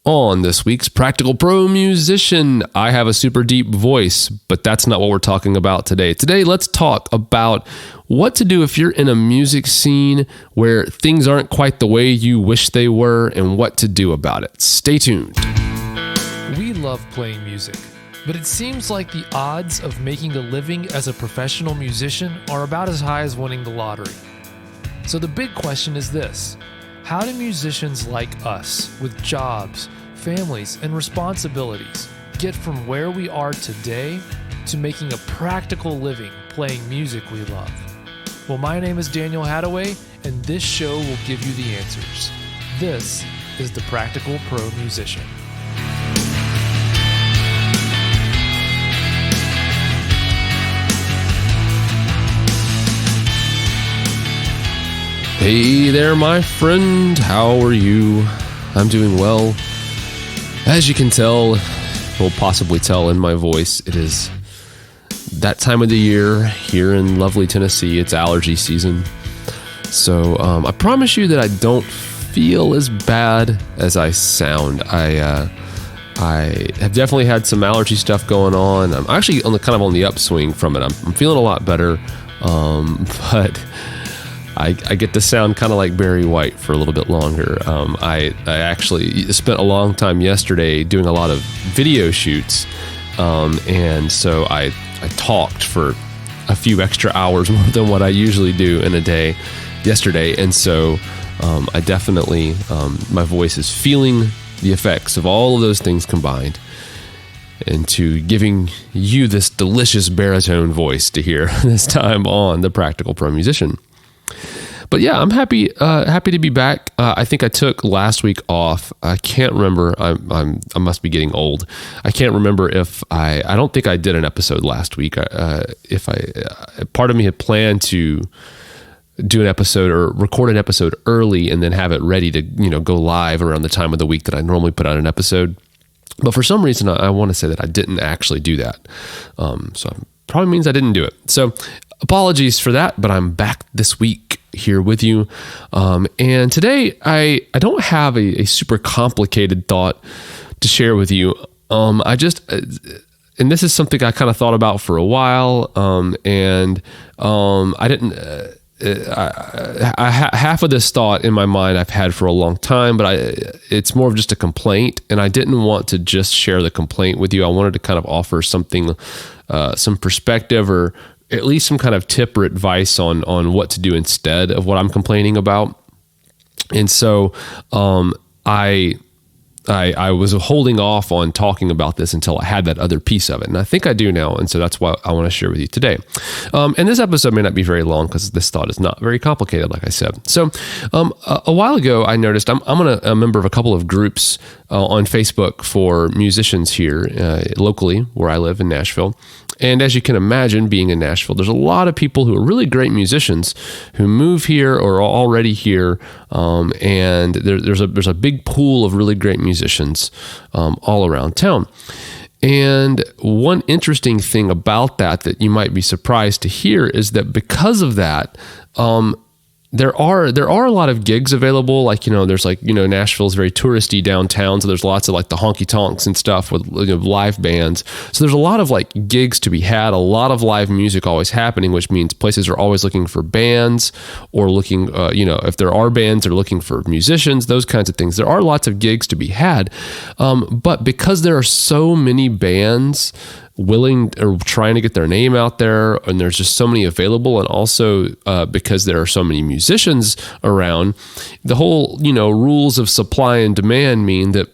On this week's Practical Pro Musician, I have a super deep voice, but that's not what we're talking about today. Today, let's talk about what to do if you're in a music scene where things aren't quite the way you wish they were and what to do about it. Stay tuned. We love playing music, but it seems like the odds of making a living as a professional musician are about as high as winning the lottery. So the big question is this: how do musicians like us, with jobs, families, and responsibilities, get from where we are today to making a practical living playing music we love? Well, my name is Daniel Hadaway, and this show will give you the answers. This is the Practical Pro Musician. Hey there, my friend. How are you? I'm doing well. As you can tell, or possibly tell in my voice, it is that time of the year here in lovely Tennessee. It's allergy season. So I promise you that I don't feel as bad as I sound. I have definitely had some allergy stuff going on. I'm actually on the upswing from it. I'm feeling a lot better, but I get to sound kind of like Barry White for a little bit longer. I actually spent a long time yesterday doing a lot of video shoots, and so I talked for a few extra hours more than what I usually do in a day yesterday, and so I definitely, my voice is feeling the effects of all of those things combined into giving you this delicious baritone voice to hear this time on the Practical Pro Musician. But yeah, I'm happy to be back. I think I took last week off. I can't remember. I must be getting old. I can't remember if I don't think I did an episode last week. Part of me had planned to do an episode or record an episode early and then have it ready to, go live around the time of the week that I normally put out an episode. But for some reason, I want to say that I didn't actually do that. So it probably means I didn't do it. So apologies for that, but I'm back this week here with you. And today I don't have a super complicated thought to share with you. And this is something I kind of thought about for a while. I didn't, half of this thought in my mind I've had for a long time, but it's more of just a complaint, and I didn't want to just share the complaint with you. I wanted to kind of offer something, some perspective, or at least some kind of tip or advice on what to do instead of what I'm complaining about. And so I was holding off on talking about this until I had that other piece of it. And I think I do now. And so that's what I want to share with you today. And this episode may not be very long because this thought is not very complicated, like I said. So a while ago, I noticed I'm a member of a couple of groups on Facebook for musicians here locally where I live in Nashville. And as you can imagine, being in Nashville, there's a lot of people who are really great musicians who move here or are already here. And there's a big pool of really great musicians all around town. And one interesting thing about that you might be surprised to hear is that because of that, there are a lot of gigs available. Like, there's Nashville's very touristy downtown. So there's lots of like the honky tonks and stuff with live bands. So there's a lot of like gigs to be had, a lot of live music always happening, which means places are always looking for bands or looking, if there are bands, they're looking for musicians, those kinds of things. There are lots of gigs to be had. But because there are so many bands willing or trying to get their name out there, and there's just so many available, and also because there are so many musicians around, the whole rules of supply and demand mean that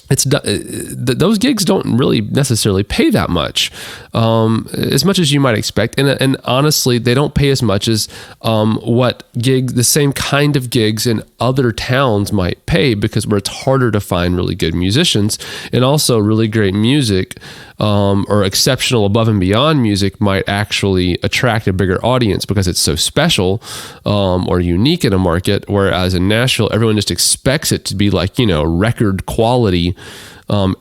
those gigs don't really necessarily pay that much as you might expect, and honestly, they don't pay as much as the same kind of gigs in other towns might pay, because where it's harder to find really good musicians, and also really great music or exceptional above and beyond music might actually attract a bigger audience because it's so special or unique in a market. Whereas in Nashville, everyone just expects it to be like record quality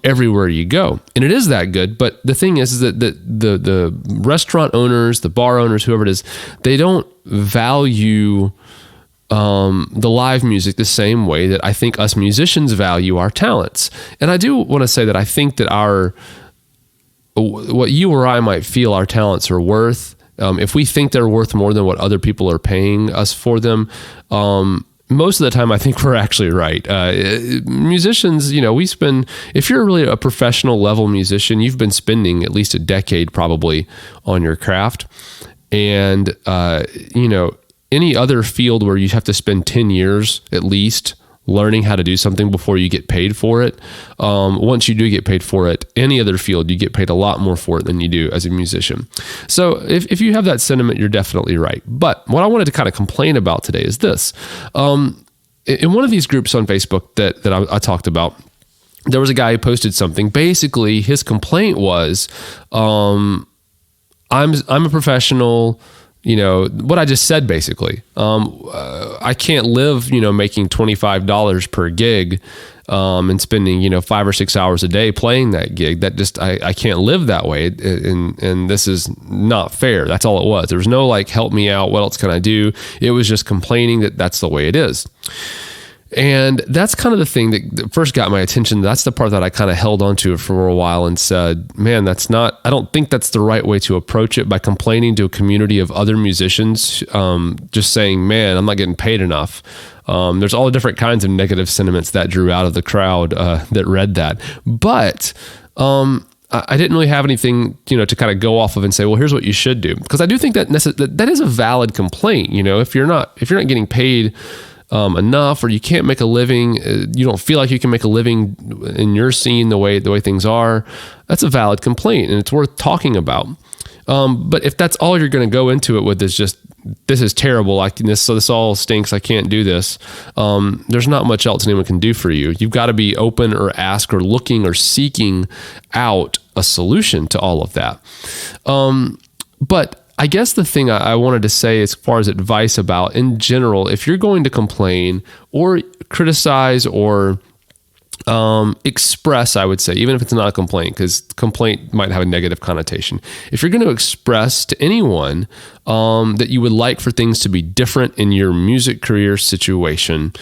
everywhere you go. And it is that good. But the thing is that the restaurant owners, the bar owners, whoever it is, they don't value the live music the same way that I think us musicians value our talents. And I do want to say that I think that what you or I might feel our talents are worth, if we think they're worth more than what other people are paying us for them, most of the time I think we're actually right. Musicians, if you're really a professional level musician, you've been spending at least a decade probably on your craft. And, any other field where you have to spend 10 years at least learning how to do something before you get paid for it. Once you do get paid for it, any other field, you get paid a lot more for it than you do as a musician. So if you have that sentiment, you're definitely right. But what I wanted to kind of complain about today is this. In one of these groups on Facebook that I talked about, there was a guy who posted something. Basically, his complaint was, I'm a professional. What I just said, basically, I can't live, making $25 per gig, and spending, 5 or 6 hours a day playing that gig. That just, I can't live that way. And this is not fair. That's all it was. There was no help me out. What else can I do? It was just complaining that that's the way it is. And that's kind of the thing that first got my attention. That's the part that I kind of held onto for a while and said, man, I don't think that's the right way to approach it, by complaining to a community of other musicians, just saying, man, I'm not getting paid enough. There's all the different kinds of negative sentiments that drew out of the crowd that read that. But I didn't really have anything, to kind of go off of and say, well, here's what you should do. Because I do think that that is a valid complaint. If you're not getting paid enough, or you can't make a living, you don't feel like you can make a living in your scene the way things are, that's a valid complaint and it's worth talking about. But if that's all you're going to go into it with is just, this is terrible, this all stinks, I can't do this, there's not much else anyone can do for you. You've got to be open or ask or looking or seeking out a solution to all of that. But I guess the thing I wanted to say as far as advice about, in general, if you're going to complain or criticize or express, I would say, even if it's not a complaint, because complaint might have a negative connotation. If you're going to express to anyone that you would like for things to be different in your music career situation,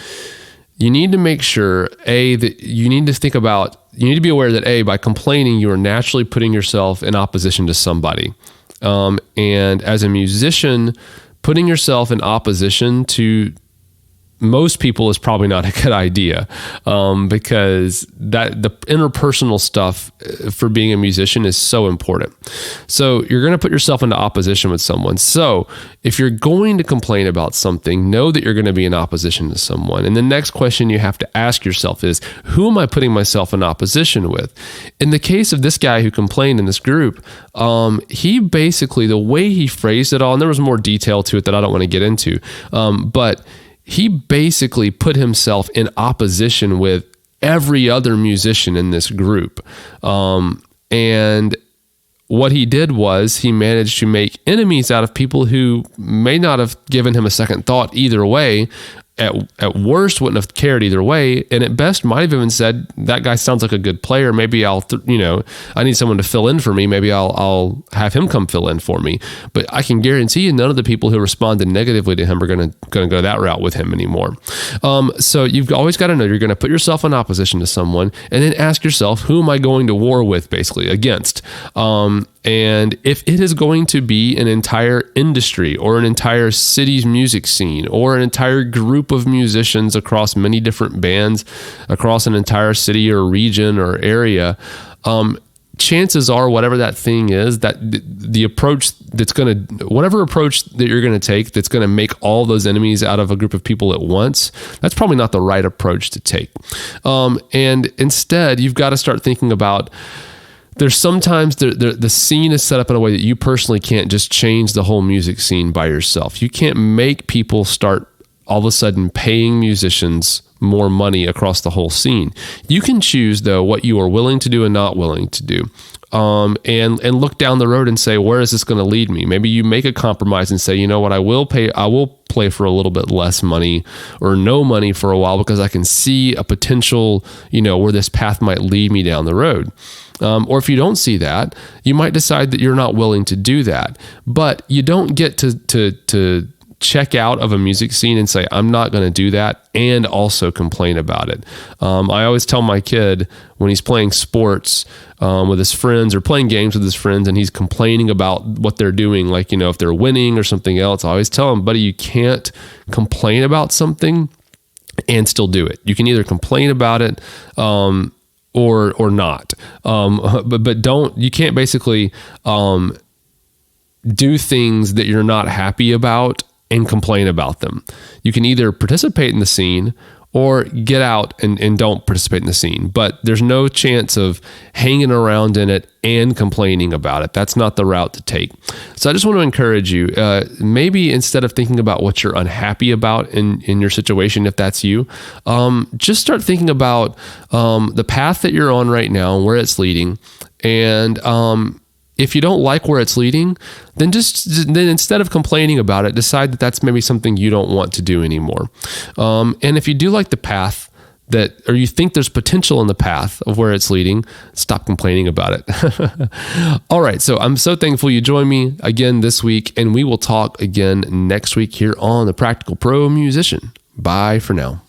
you need to make sure, that you need to be aware that, by complaining, you are naturally putting yourself in opposition to somebody. And as a musician, putting yourself in opposition to most people is probably not a good idea, because the interpersonal stuff for being a musician is so important. So you're going to put yourself into opposition with someone. So if you're going to complain about something, know that you're going to be in opposition to someone. And the next question you have to ask yourself is, who am I putting myself in opposition with? In the case of this guy who complained in this group, he basically, the way he phrased it all, and there was more detail to it that I don't want to get into, but he basically put himself in opposition with every other musician in this group. And what he did was he managed to make enemies out of people who may not have given him a second thought either way. At worst, wouldn't have cared either way, and at best might have even said, that guy sounds like a good player, maybe I need someone to fill in for me, maybe I'll have him come fill in for me. But I can guarantee you none of the people who responded negatively to him are going to go that route with him anymore. So you've always got to know you're going to put yourself in opposition to someone, and then ask yourself, who am I going to war with, basically, against? And if it is going to be an entire industry or an entire city's music scene or an entire group of musicians across many different bands across an entire city or region or area, chances are whatever that thing is, that the approach whatever approach that you're going to take that's going to make all those enemies out of a group of people at once, that's probably not the right approach to take. And instead, you've got to start thinking about, there's sometimes the scene is set up in a way that you personally can't just change the whole music scene by yourself. You can't make people start all of a sudden paying musicians more money across the whole scene. You can choose, though, what you are willing to do and not willing to do. And look down the road and say, where is this going to lead me? Maybe you make a compromise and say, you know what, I will play for a little bit less money or no money for a while, because I can see a potential, where this path might lead me down the road. Or if you don't see that, you might decide that you're not willing to do that. But you don't get to check out of a music scene and say, I'm not going to do that, and also complain about it. I always tell my kid when he's playing sports with his friends or playing games with his friends and he's complaining about what they're doing, like, if they're winning or something else, I always tell him, buddy, you can't complain about something and still do it. You can either complain about it or not. But you can't basically do things that you're not happy about and complain about them. You can either participate in the scene or get out and don't participate in the scene. But there's no chance of hanging around in it and complaining about it. That's not the route to take. So I just want to encourage you, maybe instead of thinking about what you're unhappy about in your situation, if that's you, just start thinking about the path that you're on right now and where it's leading. And if you don't like where it's leading, then instead of complaining about it, decide that that's maybe something you don't want to do anymore. And if you do like the path or you think there's potential in the path of where it's leading, stop complaining about it. All right. So I'm so thankful you joined me again this week, and we will talk again next week here on The Practical Pro Musician. Bye for now.